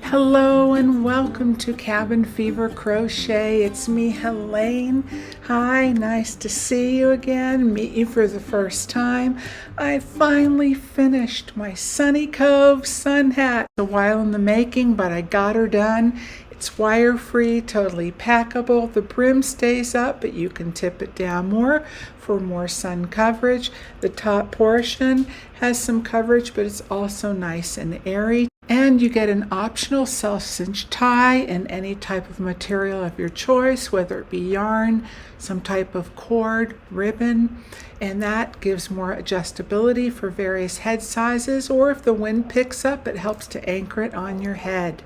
Hello and welcome to Cabin Fever Crochet. It's me, Helene. Hi, nice to see you again, meet you for the first time. I finally finished my Sunny Cove sun hat. A while in the making, but I got her done. It's wire-free, totally packable. The brim stays up, but you can tip it down more for more sun coverage. The top portion has some coverage, but it's also nice and airy. And you get an optional self-cinch tie in any type of material of your choice, whether it be yarn, some type of cord, ribbon, and that gives more adjustability for various head sizes, or if the wind picks up, it helps to anchor it on your head.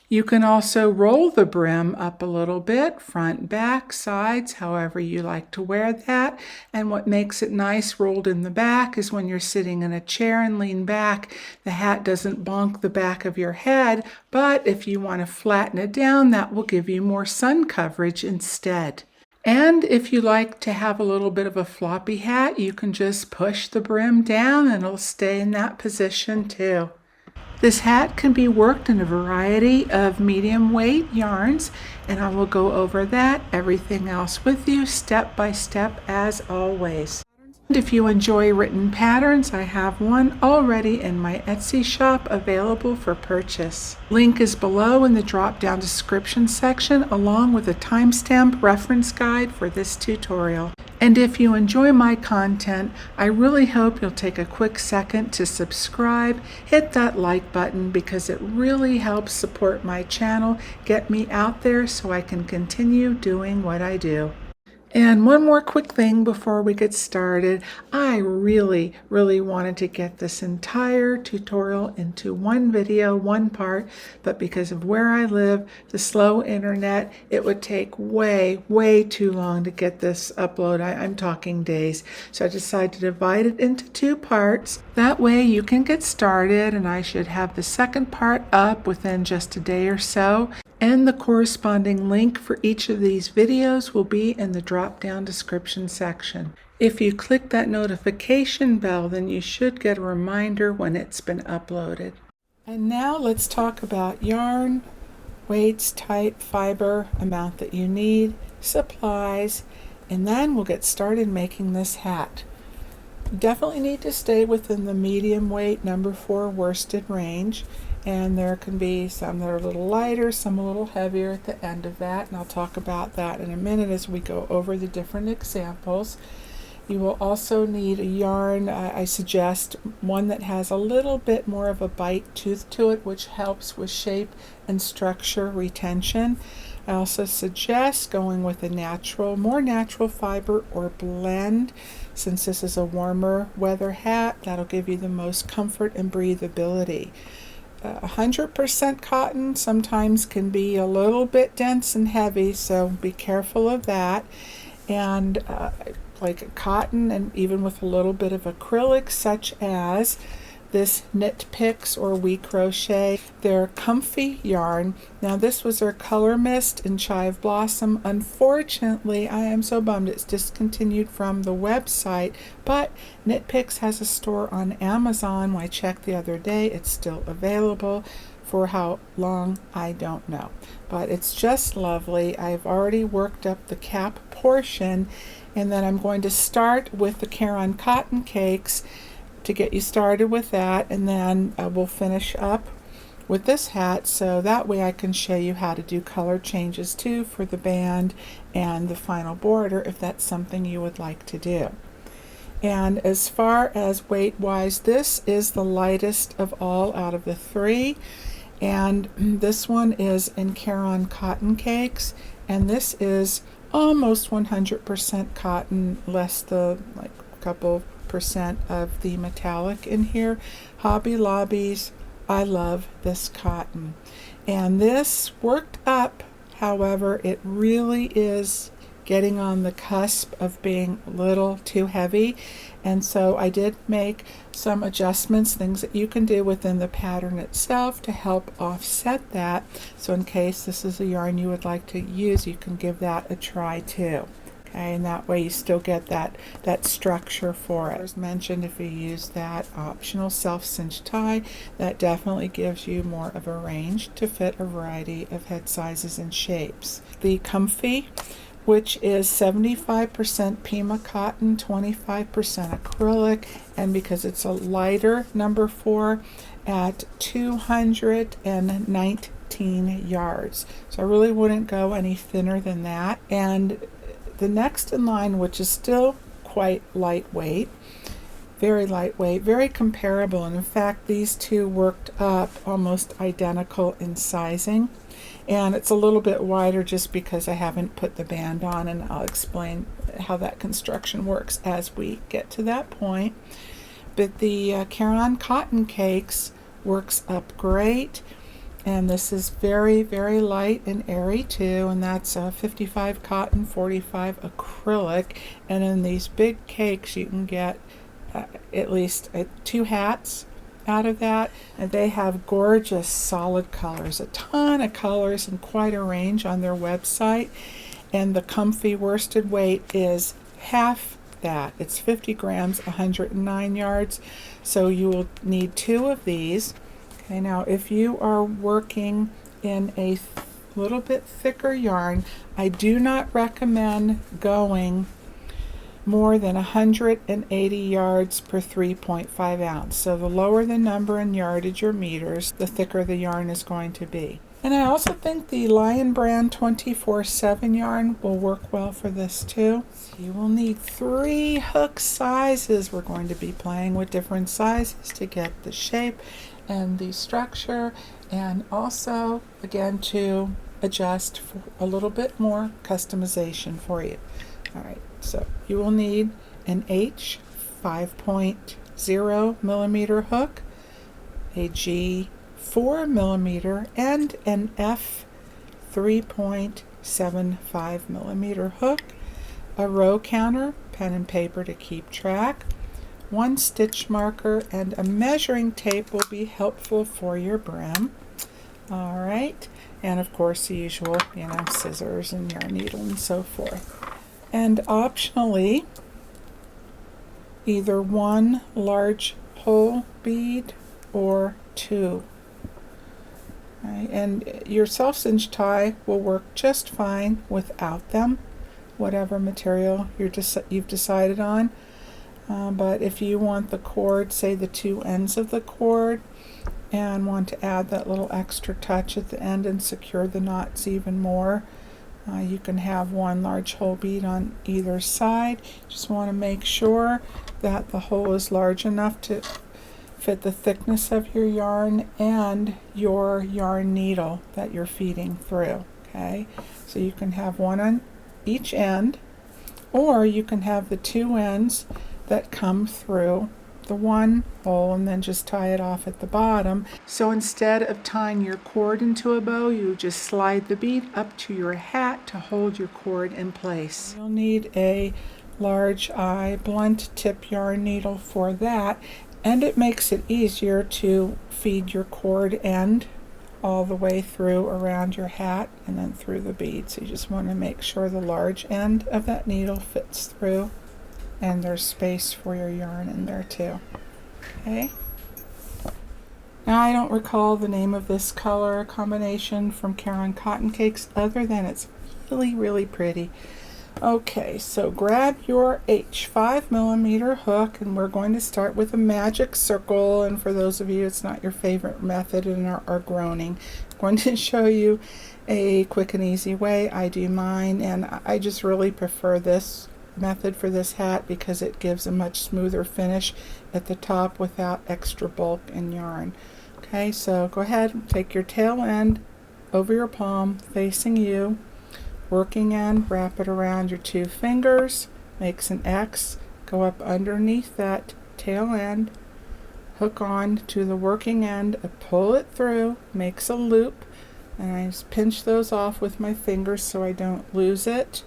You can also roll the brim up a little bit, front, back, sides, however you like to wear that. And what makes it nice rolled in the back is when you're sitting in a chair and lean back, the hat doesn't bonk the back of your head, but if you want to flatten it down, that will give you more sun coverage instead. And if you like to have a little bit of a floppy hat, you can just push the brim down and it'll stay in that position too. This hat can be worked in a variety of medium weight yarns, and I will go over that, everything else with you step by step as always. And if you enjoy written patterns, I have one already in my Etsy shop available for purchase. Link is below in the drop-down description section, along with a timestamp reference guide for this tutorial. And if you enjoy my content, I really hope you'll take a quick second to subscribe, hit that like button because it really helps support my channel, get me out there so I can continue doing what I do. And one more quick thing before we get started. I really wanted to get this entire tutorial into one video, one part, but because of where I live, the slow internet, it would take way too long to get this upload. I'm talking days. So I decided to divide it into two parts. That way you can get started, and I should have the second part up within just a day or so. And the corresponding link for each of these videos will be in the drop-down description section. If you click that notification bell, then you should get a reminder when it's been uploaded. And now let's talk about yarn, weights, type, fiber, amount that you need, supplies, and then we'll get started making this hat. You definitely need to stay within the medium weight number 4 worsted range. And there can be some that are a little lighter, some a little heavier at the end of that, and I'll talk about that in a minute as we go over the different examples. You will also need a yarn, I suggest one that has a little bit more of a bite tooth to it, which helps with shape and structure retention. I also suggest going with a more natural fiber or blend. Since this is a warmer weather hat, that'll give you the most comfort and breathability. 100% cotton sometimes can be a little bit dense and heavy, so be careful of that. And like cotton, and even with a little bit of acrylic, such as this Knit Picks or We Crochet. They're comfy yarn. Now this was their Color Mist in Chive Blossom. Unfortunately, I am so bummed it's discontinued from the website, but Knit Picks has a store on Amazon. I checked the other day, it's still available. For how long, I don't know, but it's just lovely. I've already worked up the cap portion, and then I'm going to start with the Caron Cotton Cakes to get you started with that, and then we'll finish up with this hat, so that way I can show you how to do color changes too for the band and the final border if that's something you would like to do. And as far as weight wise, this is the lightest of all out of the three, and this one is in Caron Cotton Cakes, and this is almost 100% cotton, less the couple percent of the metallic in here. Hobby Lobby's, I love this cotton. And this worked up, however, it really is getting on the cusp of being a little too heavy, and so I did make some adjustments, things that you can do within the pattern itself to help offset that. So in case this is a yarn you would like to use, you can give that a try too. Okay, and that way you still get that structure for it. As mentioned, if you use that optional self-cinch tie, that definitely gives you more of a range to fit a variety of head sizes and shapes. The Comfy, which is 75% Pima cotton, 25% acrylic, and because it's a lighter number 4 at 219 yards. So I really wouldn't go any thinner than that. And the next in line, which is still quite lightweight, very lightweight, very comparable, and in fact these two worked up almost identical in sizing. And it's a little bit wider just because I haven't put the band on, and I'll explain how that construction works as we get to that point. But the Caron Cotton Cakes works up great, and this is very, very light and airy too, and that's 55 cotton, 45 acrylic. And in these big cakes you can get at least 2 hats out of that, and they have gorgeous solid colors, a ton of colors and quite a range on their website. And the Comfy worsted weight is half that. It's 50 grams, 109 yards, so you will need 2 of these. Okay, now if you are working in a little bit thicker yarn, I do not recommend going more than 180 yards per 3.5 ounce. So the lower the number in yardage or meters, the thicker the yarn is going to be. And I also think the Lion Brand 24/7 yarn will work well for this too. So you will need 3 hook sizes. We're going to be playing with different sizes to get the shape and the structure, and also again to adjust for a little bit more customization for you. All right, so you will need an H 5.0 millimeter hook, a G 4 millimeter, and an F 3.75 millimeter hook, a row counter, pen and paper to keep track, 1 stitch marker, and a measuring tape will be helpful for your brim. All right, and of course the usual, scissors and yarn needle and so forth. And optionally, either 1 large hole bead or 2. Right, and your self-cinch tie will work just fine without them, whatever material you've decided on. But if you want the cord, say the 2 ends of the cord, and want to add that little extra touch at the end and secure the knots even more, you can have 1 large hole bead on either side. Just want to make sure that the hole is large enough to fit the thickness of your yarn and your yarn needle that you're feeding through. Okay, so you can have 1 on each end, or you can have the 2 ends that come through the 1 hole and then just tie it off at the bottom. So instead of tying your cord into a bow, you just slide the bead up to your hat to hold your cord in place. You'll need a large eye blunt tip yarn needle for that, and it makes it easier to feed your cord end all the way through around your hat and then through the bead. So you just want to make sure the large end of that needle fits through, and there's space for your yarn in there too. Okay. Now I don't recall the name of this color combination from Caron Cotton Cakes other than it's really, really pretty. Okay, so grab your H 5 millimeter hook, and we're going to start with a magic circle. And for those of you it's not your favorite method and are groaning, I'm going to show you a quick and easy way. I do mine, and I just really prefer this method for this hat because it gives a much smoother finish at the top without extra bulk in yarn. Okay, so go ahead and take your tail end over your palm facing you, working end, wrap it around your 2 fingers, makes an X, go up underneath that tail end, hook on to the working end, pull it through, makes a loop, and I just pinch those off with my fingers so I don't lose it.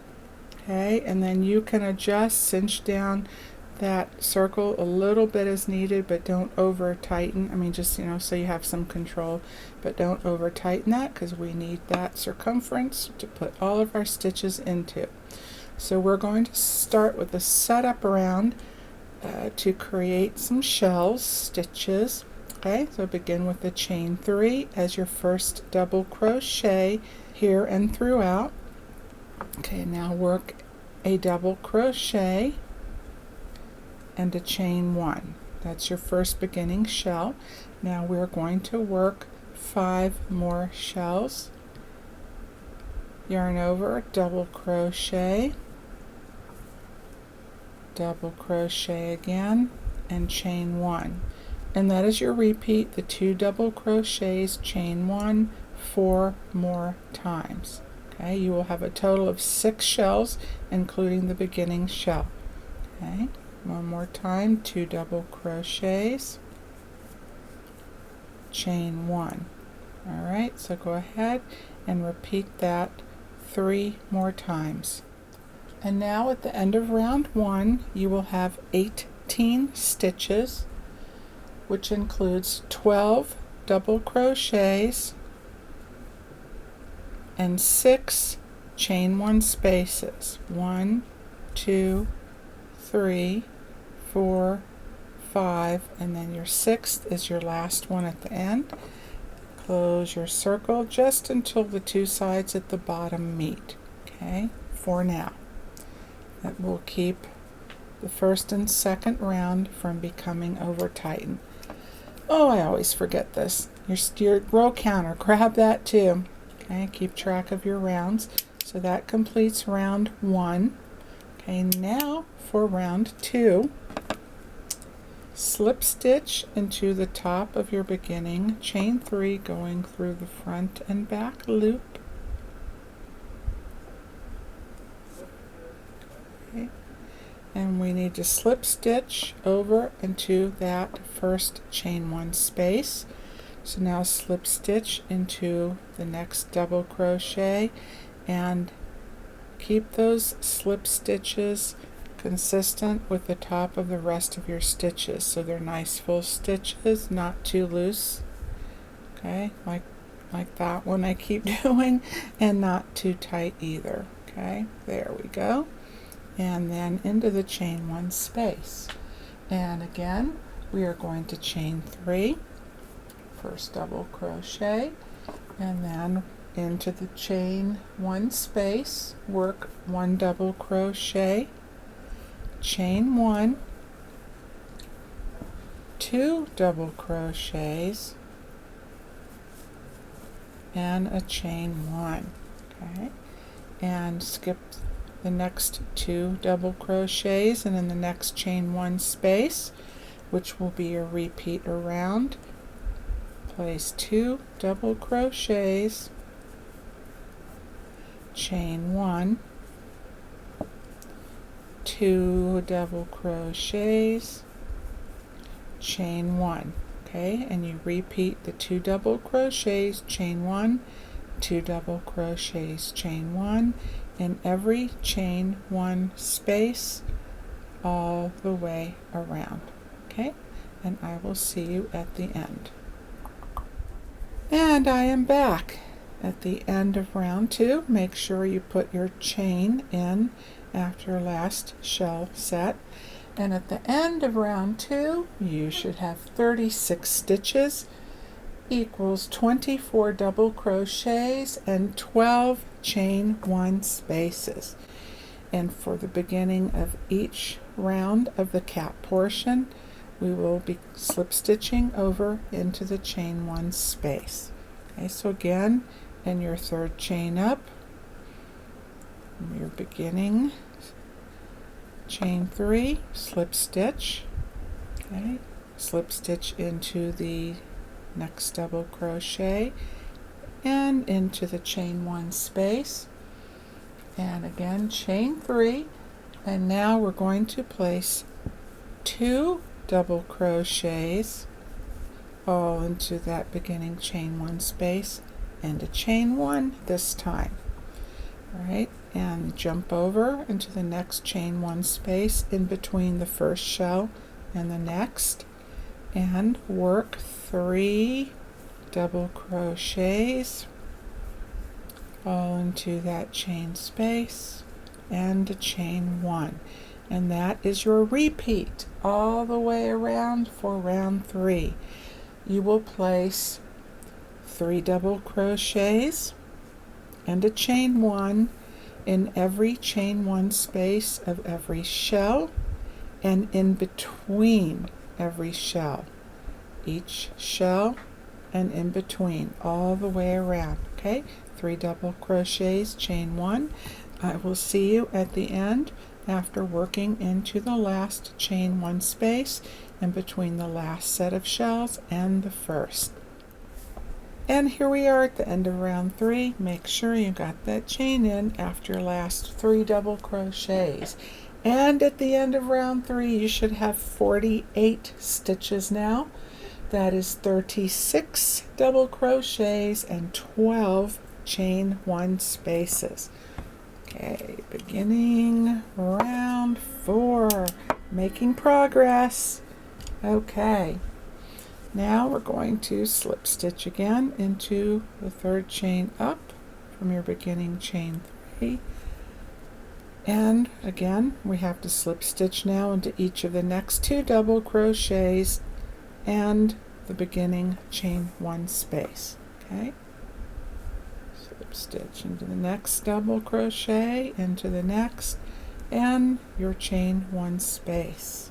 Okay, and then you can adjust, cinch down that circle a little bit as needed, but don't over tighten. I mean, just so you have some control, but don't over tighten that because we need that circumference to put all of our stitches into. So we're going to start with the setup round to create some shells, stitches. Okay, so begin with the chain 3 as your first double crochet here and throughout. Okay, now work a double crochet and a chain 1. That's your first beginning shell. Now we're going to work 5 more shells. Yarn over, double crochet again, and chain 1. And that is your repeat, the 2 double crochets, chain 1, 4 more times. Okay, you will have a total of 6 shells, including the beginning shell. Okay, one more time, 2 double crochets, chain 1. All right, so go ahead and repeat that 3 more times. And now at the end of round 1, you will have 18 stitches, which includes 12 double crochets and 6 chain 1 spaces. 1, 2, 3, 4, 5, and then your 6th is your last one at the end. Close your circle just until the 2 sides at the bottom meet. Okay, for now. That will keep the first and second round from becoming over tightened. Oh, I always forget this. Your row counter, grab that too. Okay, keep track of your rounds. So that completes round 1. Okay, now for round 2, slip stitch into the top of your beginning, chain 3 going through the front and back loop. Okay. And we need to slip stitch over into that first chain 1 space. So now slip stitch into the next double crochet and keep those slip stitches consistent with the top of the rest of your stitches, so they're nice full stitches, not too loose. Okay, like that one I keep doing, and not too tight either. Okay, there we go. And then into the chain 1 space. And again, we are going to chain 3, first double crochet, and then into the chain 1 space, work 1 double crochet, chain 1, 2 double crochets, and a chain 1. Okay, and skip the next 2 double crochets, and in the next chain 1 space, which will be a repeat around, place 2 double crochets, chain 1, 2 double crochets, chain 1. Okay, and you repeat the 2 double crochets, chain 1, 2 double crochets, chain 1 in every chain 1 space all the way around. Okay, and I will see you at the end. And I am back at the end of round 2. Make sure you put your chain in after last shell set. And at the end of round 2, you should have 36 stitches, equals 24 double crochets and 12 chain 1 spaces. And for the beginning of each round of the cap portion, we will be slip stitching over into the chain 1 space. Okay, so again, in your 3rd chain up, your beginning chain 3, slip stitch. Okay, slip stitch into the next double crochet and into the chain 1 space, and again chain 3, and now we're going to place 2 double crochets all into that beginning chain 1 space and a chain 1 this time. All right, and jump over into the next chain 1 space in between the first shell and the next, and work 3 double crochets all into that chain space, and a chain 1. And that is your repeat all the way around for round 3. You will place 3 double crochets and a chain 1 in every chain 1 space of every shell and in between every shell, each shell and in between, all the way around. Okay, 3 double crochets, chain 1. I will see you at the end after working into the last chain 1 space in between the last set of shells and the first. And here we are at the end of round 3. Make sure you got that chain in after your last 3 double crochets. And at the end of round 3 you should have 48 stitches now. That is 36 double crochets and 12 chain 1 spaces. Okay, beginning round 4, making progress. Okay, now we're going to slip stitch again into the 3rd chain up from your beginning chain 3. And again, we have to slip stitch now into each of the next 2 double crochets and the beginning chain 1 space. Okay, slip stitch into the next double crochet, into the next, and your chain 1 space.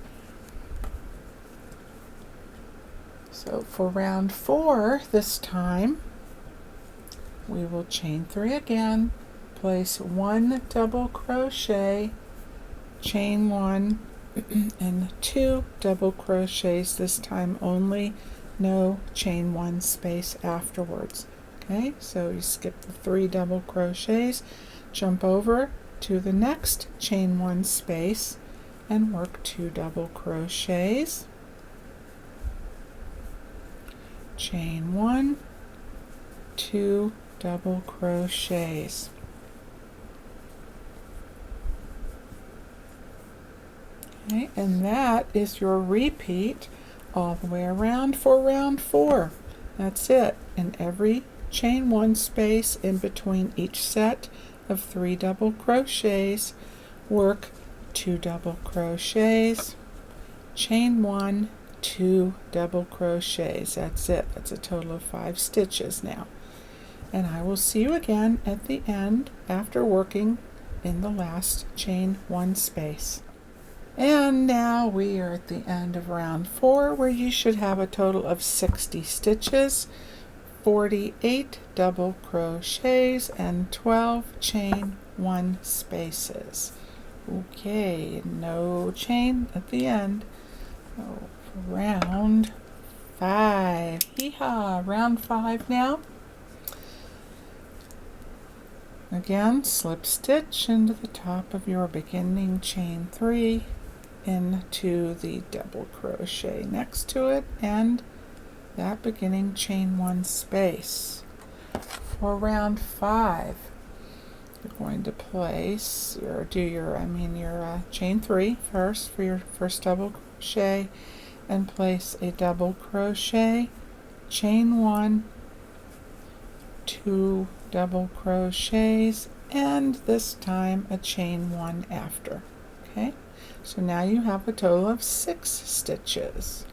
So for round 4 this time, we will chain 3 again, place 1 double crochet, chain 1, and 2 double crochets this time only, no chain 1 space afterwards. Okay, so you skip the 3 double crochets, jump over to the next chain 1 space and work 2 double crochets, chain 1, 2 double crochets. Okay, and that is your repeat all the way around for round 4. That's it. In every chain 1 space in between each set of 3 double crochets, work 2 double crochets, chain 1, 2 double crochets. That's it. That's a total of 5 stitches now. And I will see you again at the end after working in the last chain 1 space. And now we are at the end of round 4, where you should have a total of 60 stitches, 48 double crochets, and 12 chain 1 spaces. Okay, no chain at the end. Oh, round 5. Hee-haw! Round 5 now. Again, slip stitch into the top of your beginning chain 3 into the double crochet next to it and that beginning chain 1 space. For round 5, you're going to place your chain 3 first for your first double crochet and place a double crochet, chain 1, 2 double crochets, and this time a chain 1 after. Okay, so now you have a total of 6 stitches,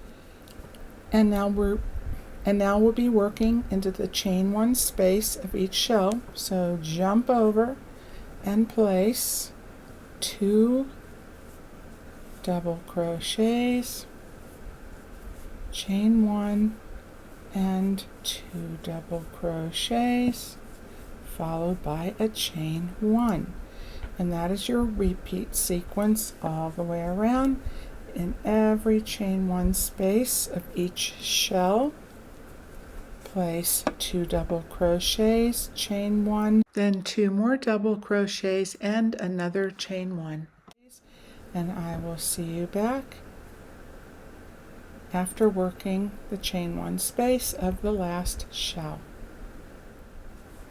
and now we'll be working into the chain 1 space of each shell. So jump over and place 2 double crochets, chain 1, and 2 double crochets, followed by a chain 1. And that is your repeat sequence all the way around. In every chain 1 space of each shell, place 2 double crochets, chain 1, then 2 more double crochets and another chain 1. And I will see you back after working the chain 1 space of the last shell.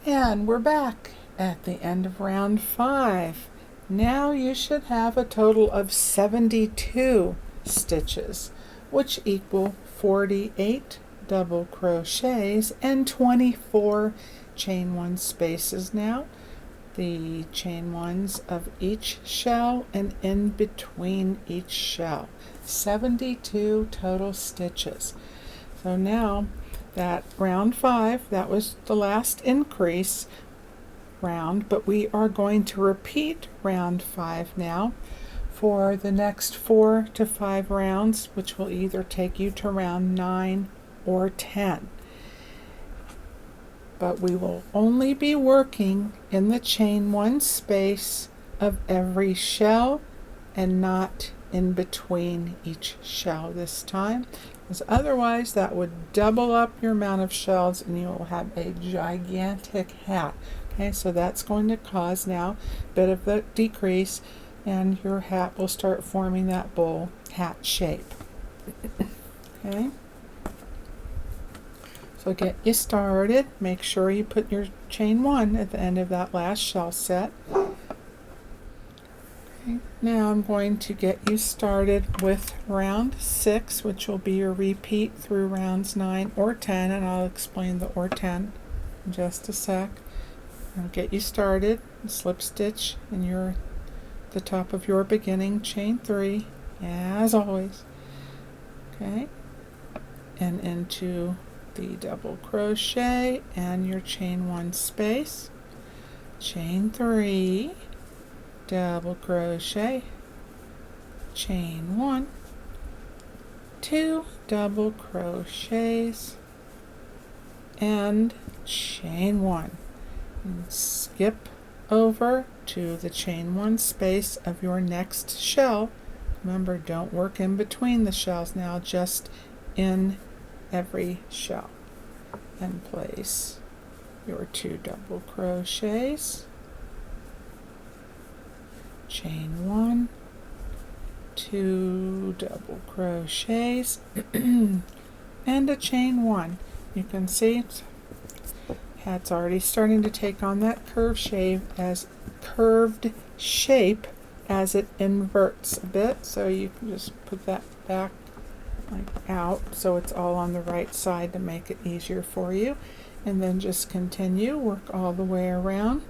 And we're back at the end of round 5. Now you should have a total of 72 stitches, which equal 48 double crochets and 24 chain 1 spaces now. the chain ones of each shell and in between each shell. 72 total stitches. So now that round 5, that was the last increase round, but we are going to repeat round 5 now for the next 4 to 5 rounds, which will either take you to round 9 or 10. But we will only be working in the chain 1 space of every shell and not in between each shell this time, because otherwise that would double up your amount of shells and you will have a gigantic hat. Okay, so that's going to cause now a bit of a decrease, and your hat will start forming that bowl hat shape. Okay, so get you started. Make sure you put your chain 1 at the end of that last shell set. Okay, now I'm going to get you started with round 6, which will be your repeat through rounds 9 or 10, and I'll explain the or 10 in just a sec. I'll get you started, slip stitch in the top of your beginning chain 3 as always. Okay, and into the double crochet and your chain 1 space, chain 3, double crochet, chain 1, 2 double crochets, and chain 1. And skip over to the chain 1 space of your next shell. Remember, don't work in between the shells now, just in every shell. And place your 2 double crochets, chain 1, 2 double crochets, and a chain 1. You can see hat's already starting to take on that curved shape as it inverts a bit, so you can just put that back like out so it's all on the right side to make it easier for you, and then just continue, work all the way around.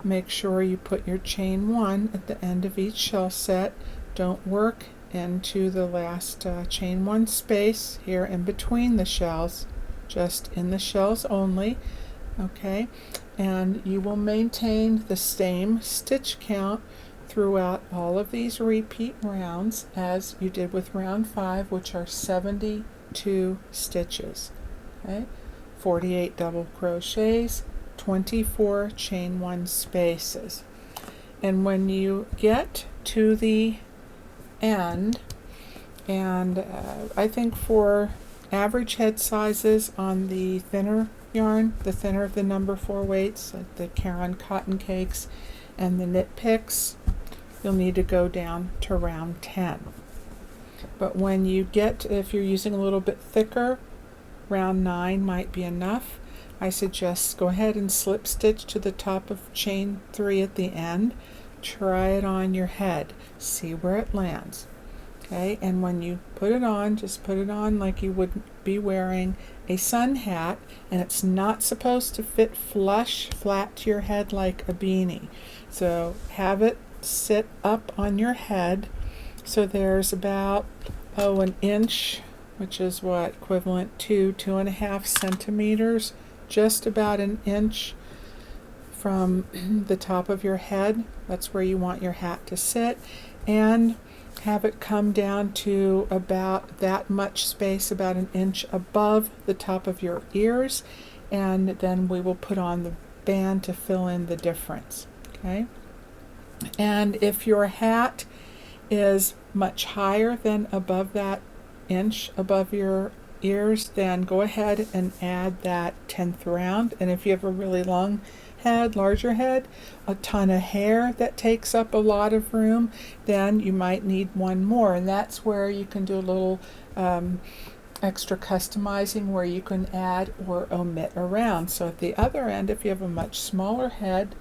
Make sure you put your chain 1 at the end of each shell set. Don't work into the last chain 1 space here in between the shells, just in the shells only. Okay, and you will maintain the same stitch count throughout all of these repeat rounds as you did with round 5, which are 72 stitches. Okay, 48 double crochets, 24 chain 1 spaces. And when you get to the end, and I think for average head sizes on the thinner yarn, the thinner of the number 4 weights, like the Caron cotton cakes and the knit picks, you'll need to go down to round 10. But when you get, if you're using a little bit thicker, round 9 might be enough. I suggest go ahead and slip stitch to the top of chain 3 at the end. Try it on your head, see where it lands. Okay, and when you put it on, just put it on like you would be wearing a sun hat, and it's not supposed to fit flush flat to your head like a beanie. So have it sit up on your head, so there's about an inch, which is what, equivalent to 2.5 centimeters, just about an inch from the top of your head. That's where you want your hat to sit, and have it come down to about that much space, about an inch above the top of your ears, and then we will put on the band to fill in the difference. Okay, and if your hat is much higher than above that inch above your ears, then go ahead and add that 10th round. And if you have a really long head, larger head, a ton of hair that takes up a lot of room, then you might need one more, and that's where you can do a little extra customizing where you can add or omit around. So at the other end, if you have a much smaller head,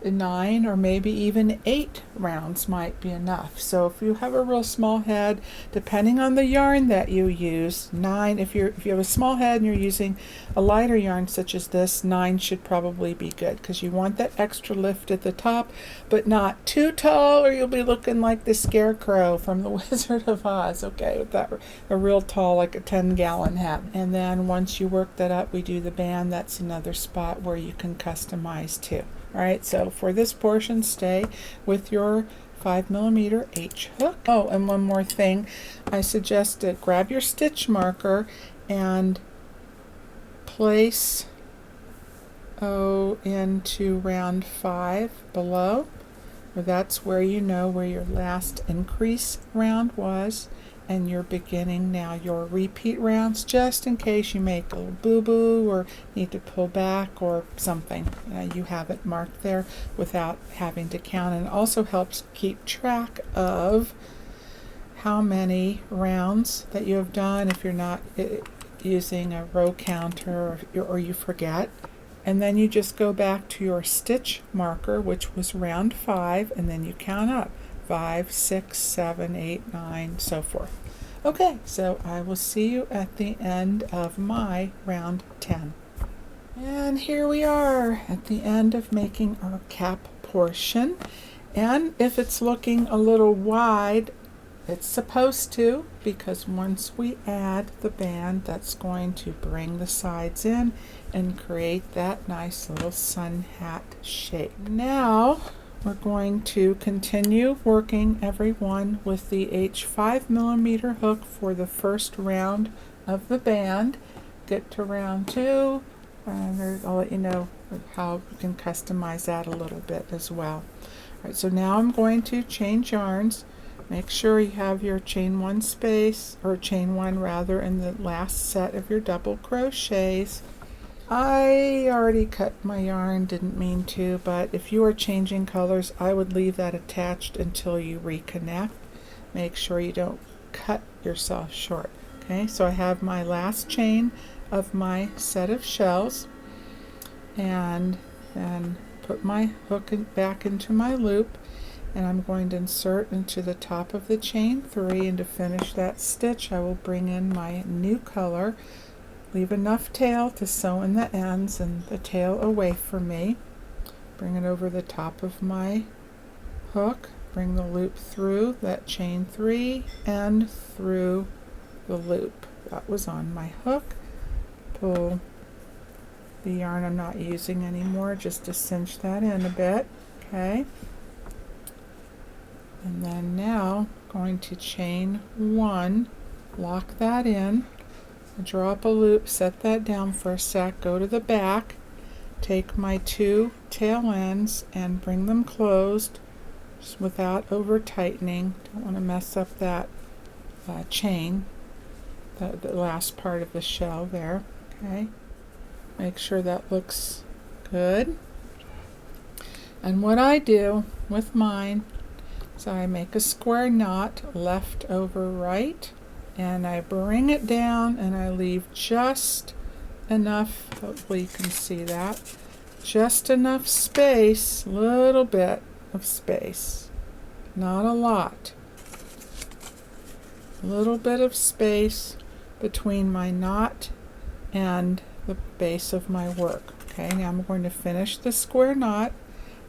9 or maybe even 8 rounds might be enough. So if you have a real small head, depending on the yarn that you use, 9, if you have a small head and you're using a lighter yarn such as this, 9 should probably be good, because you want that extra lift at the top, but not too tall or you'll be looking like the scarecrow from the Wizard of Oz, okay, with that a real tall, like a 10-gallon hat. And then once you work that up, we do the band. That's another spot where you can customize too. Alright, so for this portion, stay with your 5mm H hook. Oh, and one more thing, I suggest to grab your stitch marker and place into round 5 below. That's where you know where your last increase round was, and you're beginning now your repeat rounds, just in case you make a little boo-boo or need to pull back or something. You have it marked there without having to count, and it also helps keep track of how many rounds that you have done if you're not using a row counter or you forget. And then you just go back to your stitch marker, which was round 5, and then you count up 5, 6, 7, 8, 9, so forth. Okay, so I will see you at the end of my round 10. And here we are at the end of making our cap portion. And if it's looking a little wide, it's supposed to, because once we add the band, that's going to bring the sides in and create that nice little sun hat shape. Now we're going to continue working everyone with the H5mm hook for the first round of the band. Get to round 2, and I'll let you know how you can customize that a little bit as well. Alright, so now I'm going to change yarns. Make sure you have your chain 1 space, or chain 1 rather, in the last set of your double crochets. I already cut my yarn, didn't mean to, but if you are changing colors, I would leave that attached until you reconnect. Make sure you don't cut yourself short. Okay, so I have my last chain of my set of shells, and then put my hook back into my loop, and I'm going to insert into the top of the chain 3, and to finish that stitch I will bring in my new color. Leave enough tail to sew in the ends and the tail away from me. Bring it over the top of my hook, bring the loop through that chain 3 and through the loop that was on my hook. Pull the yarn I'm not using anymore just to cinch that in a bit. Okay, and then now going to chain 1, lock that in, draw up a loop, set that down for a sec, go to the back, take my 2 tail ends and bring them closed just without over tightening. Don't want to mess up that chain, the last part of the shell there. Okay, make sure that looks good. And what I do with mine is I make a square knot left over right, and I bring it down and I leave just enough, hopefully you can see that, just enough space, little bit of space, not a lot, a little bit of space between my knot and the base of my work. Okay, now I'm going to finish the square knot.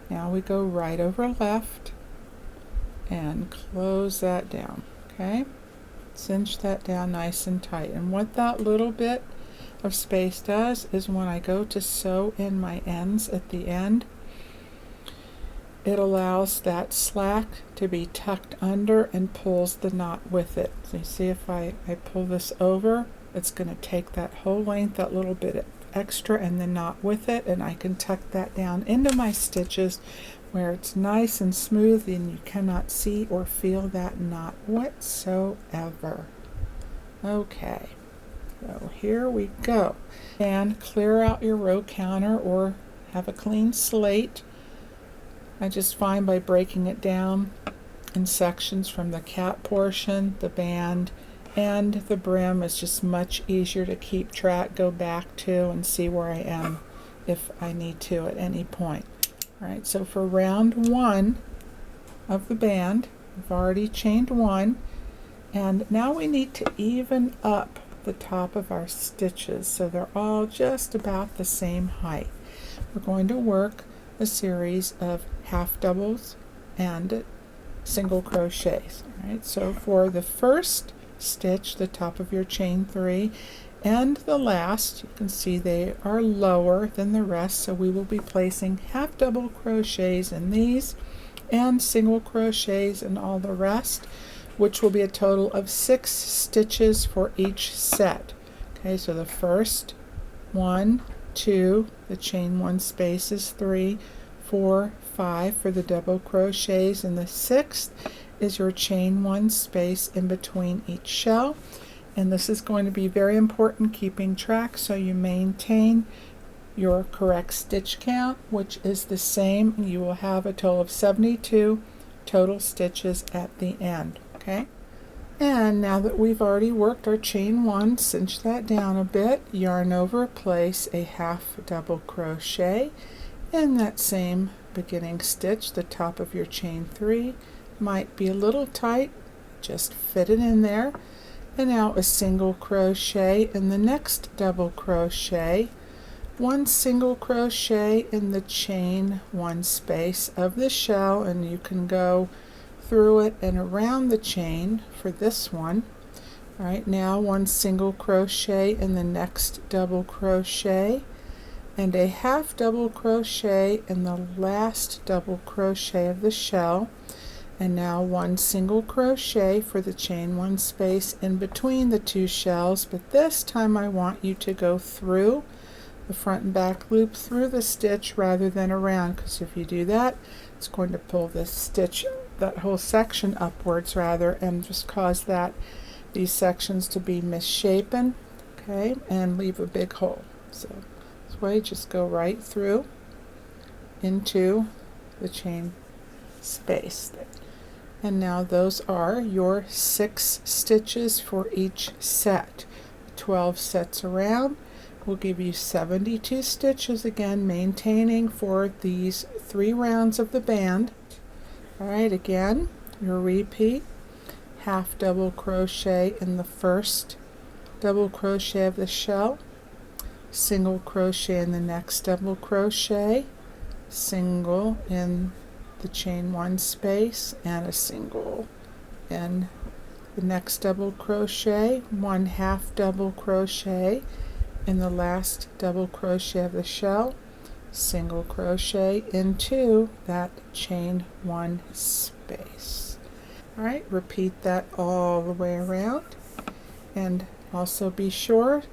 Now we go right over left and close that down. Okay, cinch that down nice and tight. And what that little bit of space does is when I go to sew in my ends at the end, it allows that slack to be tucked under and pulls the knot with it. So you see, if I pull this over, it's going to take that whole length, that little bit extra, and the knot with it, and I can tuck that down into my stitches where it's nice and smooth and you cannot see or feel that knot whatsoever. Okay, so here we go. And clear out your row counter or have a clean slate. I just find by breaking it down in sections from the cap portion, the band, and the brim is just much easier to keep track, go back to, and see where I am if I need to at any point. All right, so for round 1 of the band, we've already chained 1, and now we need to even up the top of our stitches so they're all just about the same height. We're going to work a series of half doubles and single crochets. All right, so for the first stitch, the top of your chain 3, and the last, you can see they are lower than the rest, so we will be placing half double crochets in these and single crochets in all the rest, which will be a total of 6 stitches for each set. Okay, so the first 1, 2, the chain 1 space is 3, 4, 5 for the double crochets, and the 6th is your chain 1 space in between each shell. And this is going to be very important, keeping track so you maintain your correct stitch count, which is the same. You will have a total of 72 total stitches at the end. Okay, and now that we've already worked our chain 1, cinch that down a bit, yarn over, place a half double crochet in that same beginning stitch. The top of your chain 3 might be a little tight, just fit it in there. And now a single crochet in the next double crochet, 1 single crochet in the chain 1 space of the shell, and you can go through it and around the chain for this one. All right, now 1 single crochet in the next double crochet and a half double crochet in the last double crochet of the shell. And now 1 single crochet for the chain 1 space in between the 2 shells, but this time I want you to go through the front and back loop through the stitch rather than around, because if you do that, it's going to pull this stitch, that whole section upwards rather, and just cause these sections to be misshapen, okay, and leave a big hole. So this way, just go right through into the chain space. And now those are your 6 stitches for each set. 12 sets around will give you 72 stitches, again maintaining for these 3 rounds of the band. Alright, again, your repeat, half double crochet in the first double crochet of the shell, single crochet in the next double crochet, single in the chain 1 space, and a single in the next double crochet, 1 half double crochet in the last double crochet of the shell, single crochet into that chain 1 space. All right, repeat that all the way around, and also be sure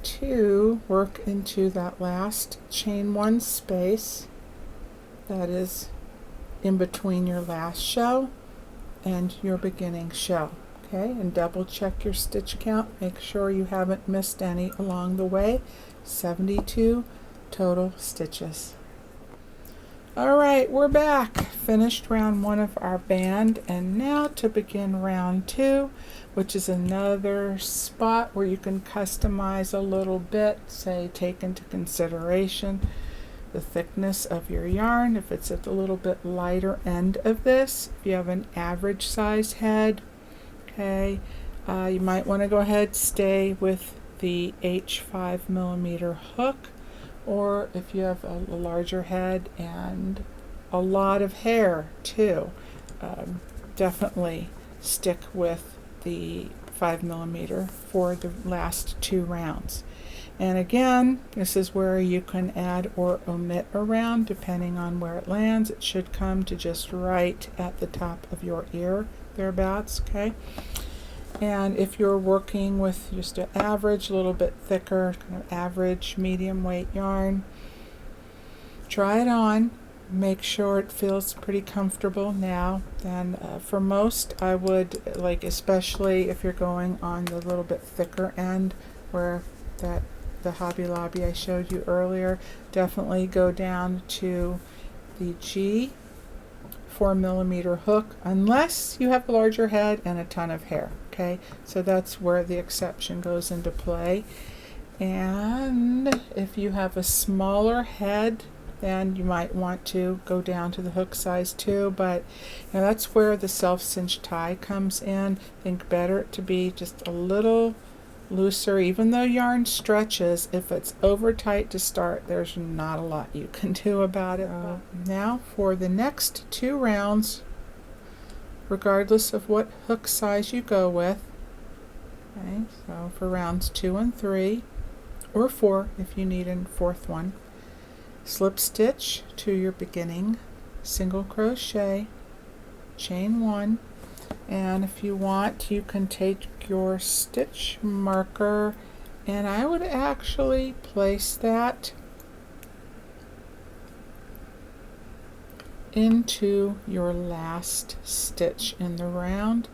to work into that last chain 1 space that is in between your last shell and your beginning shell. Okay, and double check your stitch count, make sure you haven't missed any along the way. 72 total stitches. All right, we're back, finished round 1 of our band, and now to begin round 2, which is another spot where you can customize a little bit, say take into consideration the thickness of your yarn. If it's at the little bit lighter end of this, if you have an average size head, okay, you might want to go ahead, stay with the H5mm hook, or if you have a larger head and a lot of hair too, definitely stick with the 5mm for the last 2 rounds. And again, this is where you can add or omit a round depending on where it lands. It should come to just right at the top of your ear, thereabouts, okay? And if you're working with just an average, a little bit thicker, kind of average medium weight yarn, try it on, make sure it feels pretty comfortable now. Then for most, I would, like, especially if you're going on the little bit thicker end where the Hobby Lobby I showed you earlier, definitely go down to the G 4mm hook, unless you have a larger head and a ton of hair. Okay, so that's where the exception goes into play. And if you have a smaller head then you might want to go down to the hook size too, but that's where the self-cinch tie comes in. I think better to be just a little looser, even though yarn stretches. If it's over tight to start, there's not a lot you can do about it. Now for the next 2 rounds, regardless of what hook size you go with, okay, so for rounds 2 and 3, or 4 if you need a 4th one, slip stitch to your beginning single crochet, chain 1, and if you want you can take your stitch marker, and I would actually place that into your last stitch in the round.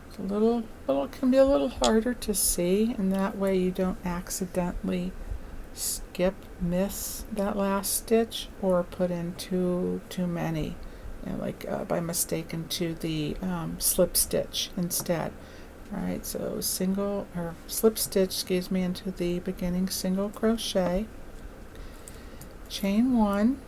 It's can be a little harder to see, and that way you don't accidentally miss that last stitch or put in too many, by mistake into the slip stitch instead. Alright, so slip stitch, into the beginning single crochet, chain 1,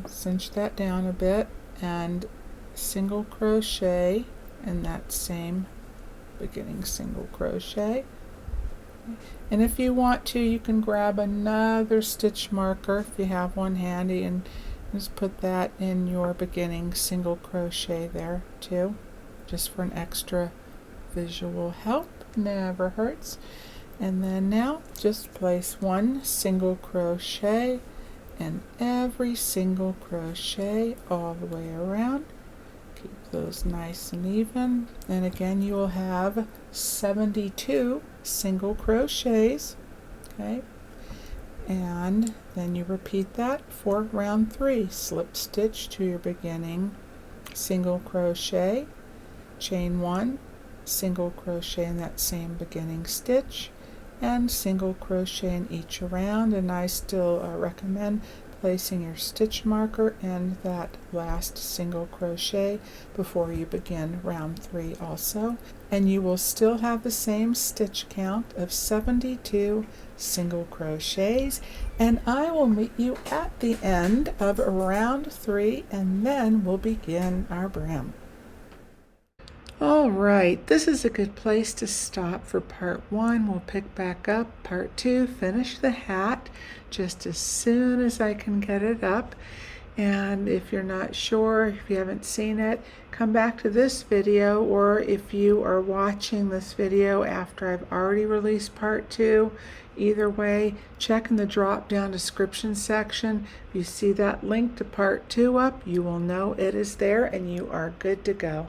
cinch that down a bit, and single crochet in that same beginning single crochet. And if you want to, you can grab another stitch marker if you have one handy and just put that in your beginning single crochet there too, just for an extra visual help. Never hurts. And then now just place 1 single crochet in every single crochet all the way around. Keep those nice and even, and again you will have 72 single crochets, okay, and then you repeat that for round 3. Slip stitch to your beginning single crochet, chain 1, single crochet in that same beginning stitch, and single crochet in each round. And I still recommend placing your stitch marker in that last single crochet before you begin round 3 also, and you will still have the same stitch count of 72 single crochets. And I will meet you at the end of round 3, and then we'll begin our brim. Alright, this is a good place to stop for part 1. We'll pick back up part 2, finish the hat just as soon as I can get it up. And if you're not sure, if you haven't seen it, come back to this video, or if you are watching this video after I've already released part 2, either way, check in the drop down description section. If you see that link to part 2 up, you will know it is there and you are good to go.